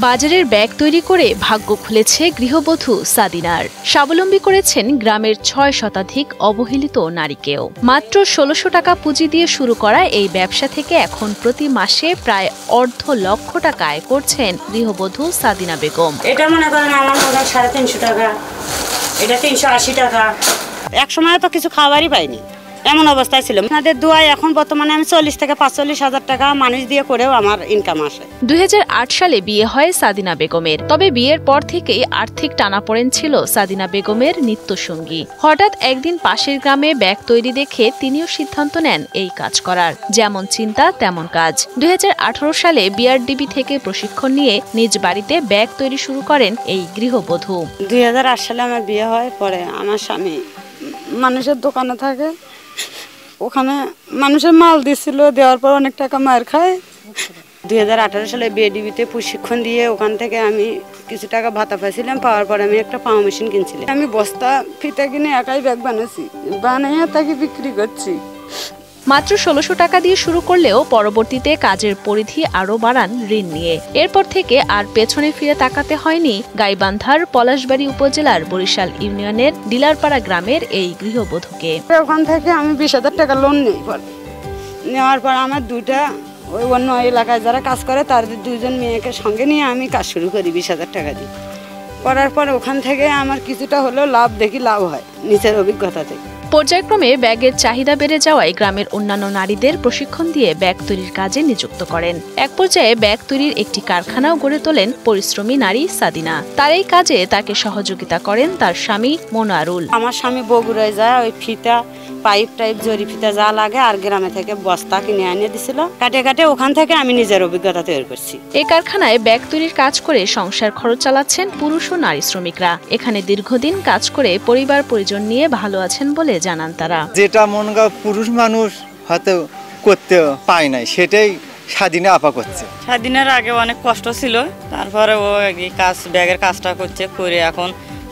বাজারের ব্যাগ তৈরি করে ভাগ্য খুলেছে গৃহবধূ সাদিনার। স্বাবলম্বী করেছেন গ্রামের ৬ শতাধিক অবহেলিত নারীকেও। মাত্র ১৬০০ টাকা পুঁজি দিয়ে শুরু করা এই ব্যবসা থেকে এখন প্রতি মাসে প্রায় অর্ধ-লক্ষ টাকা আয় করছেন গৃহবধূ সাদিনা বেগম। এটা মনে করেন আমার মনে ৩৫০ টাকা, এটা ৩৮০ টাকা। এক সময় তো কিছু খাবারই পাইনি, এমন অবস্থায় ছিল। আপনাদের দোয়ায় এখন বর্তমানে আমি ৪০ থেকে ৪৫ হাজার টাকা মানুষ দিয়ে করেও আমার ইনকাম আসে। ২০০৮ সালে বিয়ে হয় সাদিনা বেগমের। তবে বিয়ের পর থেকেই আর্থিক টানাপোড়েন ছিল সাদিনা বেগমের নিত্যসঙ্গী। হঠাৎ একদিন পাশের গ্রামে ব্যাগ তৈরি দেখে তিনিও সিদ্ধান্ত নেন এই কাজ করার। যেমন চিন্তা তেমন কাজ। ২০১৮ সালে বিআরডিবি থেকে প্রশিক্ষণ নিয়ে নিজ বাড়িতে ব্যাগ তৈরি শুরু করেন এই গৃহবধূ। ২০০৮ সালে আমার বিয়ে হয়। পরে আমার স্বামী মানুষের দোকানে থাকে, ওখানে মানুষের মাল দিছিল, দেওয়ার পর অনেক টাকা মার খায়। ২০১৮ সালে বিএডিবিতে প্রশিক্ষণ দিয়ে ওখান থেকে আমি কিছু টাকা ভাতা পাইছিলাম। পাওয়ার পর আমি একটা পাওয়া মেশিন কিনছিলাম। আমি বস্তা ফিতা কিনে একাই ব্যাগ বানাচ্ছি, বানিয়ে তাকে বিক্রি করছি। মাত্র ১৬০০ টাকা দিয়ে শুরু করলেও পরবর্তীতে কাজের পরিধি আরও বাড়ান ঋণ নিয়ে। এরপর থেকে আর পেছনে ফিরে তাকাতে হয়নি গাইবান্ধার পলাশবাড়ী উপজেলার বরিশাল ইউনিয়নের ডিলারপাড়া গ্রামের এই গৃহবধূকে। ওখান থেকে আমি ২০,০০০ টাকা লোন নিই। নেওয়ার পর আমার দুইটা ওই অন্য এলাকায় যারা কাজ করে তাদের ২জন মেয়েকে সঙ্গে নিয়ে আমি কাজ শুরু করি ২০,০০০ টাকা দিয়ে। করার পর ওখান থেকে আমার কিছুটা হলেও লাভ দেখি, লাভ হয় নিচের অভিজ্ঞতা থেকে। পর্যায়ক্রমে ব্যাগের চাহিদা বেড়ে যাওয়ায় গ্রামের অন্যান্য নারীদের প্রশিক্ষণ দিয়ে ব্যাগ তৈরির কাজে নিযুক্ত করেন। এক পর্যায়ে ব্যাগ তৈরির একটি কারখানাও গড়ে তোলেন পরিশ্রমী নারী সাদিনা। তার এই কাজে তাকে সহযোগিতা করেন তার স্বামী মনোয়ারুল। আমার স্বামী বগুড়ায় যায়, ওই ফিতা পাইপ জরি ফিতা যা লাগে আর গ্রামে থেকে বস্তা কিনে এনে দিছিল, কাটে কাটে ওখান থেকে আমি নিজের অভিজ্ঞতা তৈরি করছি। এই কারখানায় ব্যাগ তৈরির কাজ করে সংসার খরচ চালাচ্ছেন পুরুষ ও নারী শ্রমিকরা। এখানে দীর্ঘদিন কাজ করে পরিবার পরিজন নিয়ে ভালো আছেন বলে জানান তারা। যেটা মন গা পুরুষ মানুষ হয়তো করতে পায় নাই, সেটাই স্বাধীনা আপা করছে। স্বাধীনের আগে অনেক কষ্ট ছিল, তারপরে ও এই কাজ ব্যাগের কাজটা করছে, করে এখন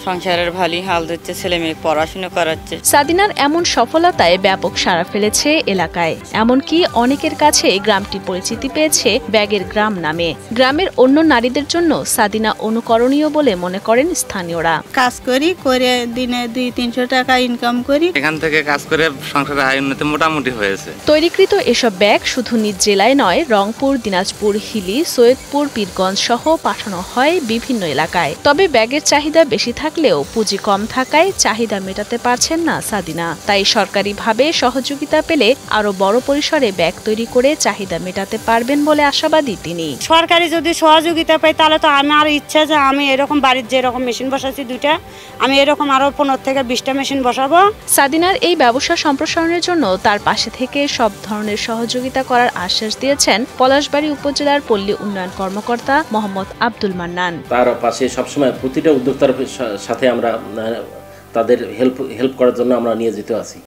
সংসারের ভালোই হাল ধরছে, ছেলে মেয়ে পড়াশোনা করাচ্ছে। সাদিনার এমন সফলতায় ব্যাপক সাড়া ফেলেছে এলাকায়। এমনকি অনেকের কাছে গ্রামটি পরিচিতি পেয়েছে ব্যাগের গ্রাম নামে। গ্রামের অন্য নারীদের জন্য সাদিনা অনুকরণীয় বলে মনে করেন স্থানীয়রা। কাজ করি, করে দিনে ২০০-৩০০ টাকা ইনকাম করি। এখান থেকে কাজ করে সংসারের আয় উন্নতি মোটামুটি হয়েছে। তৈরিকৃত এসব ব্যাগ শুধু নিজ জেলায় নয়, রংপুর, দিনাজপুর, হিলি, সৈয়দপুর, পীরগঞ্জ সহ পাঠানো হয় বিভিন্ন এলাকায়। তবে ব্যাগের চাহিদা বেশি থাকলেও পুঁজি কম থাকায় চাহিদা মেটাতে পারছেন না সাদিনা। তাই সরকারিভাবে সহযোগিতা পেলে আরো বড় পরিসরে ব্যাগ তৈরি করে চাহিদা মেটাতে পারবেন বলে আশাবাদী তিনি। সরকারি যদি সহযোগিতা পাই তাহলে তো আমার ইচ্ছা যে আমি এরকম বাড়ির যেরকম মেশিন বসাচ্ছি ২টা, আমি এরকম আরো ১৫ থেকে ২০টা মেশিন বসাবো। সাদিনার এই ব্যবসা সম্প্রসারণের জন্য তার পাশে থেকে সব ধরনের সহযোগিতা করার আশ্বাস দিয়েছেন পলাশবাড়ী উপজেলার পল্লী উন্নয়ন কর্মকর্তা মোহাম্মদ আব্দুল মান্নান। তার পাশে সবসময় প্রতিটা উদ্যোক্তার সাথে আমরা তাদের হেল্প করার জন্য আমরা নিয়োজিত আছি।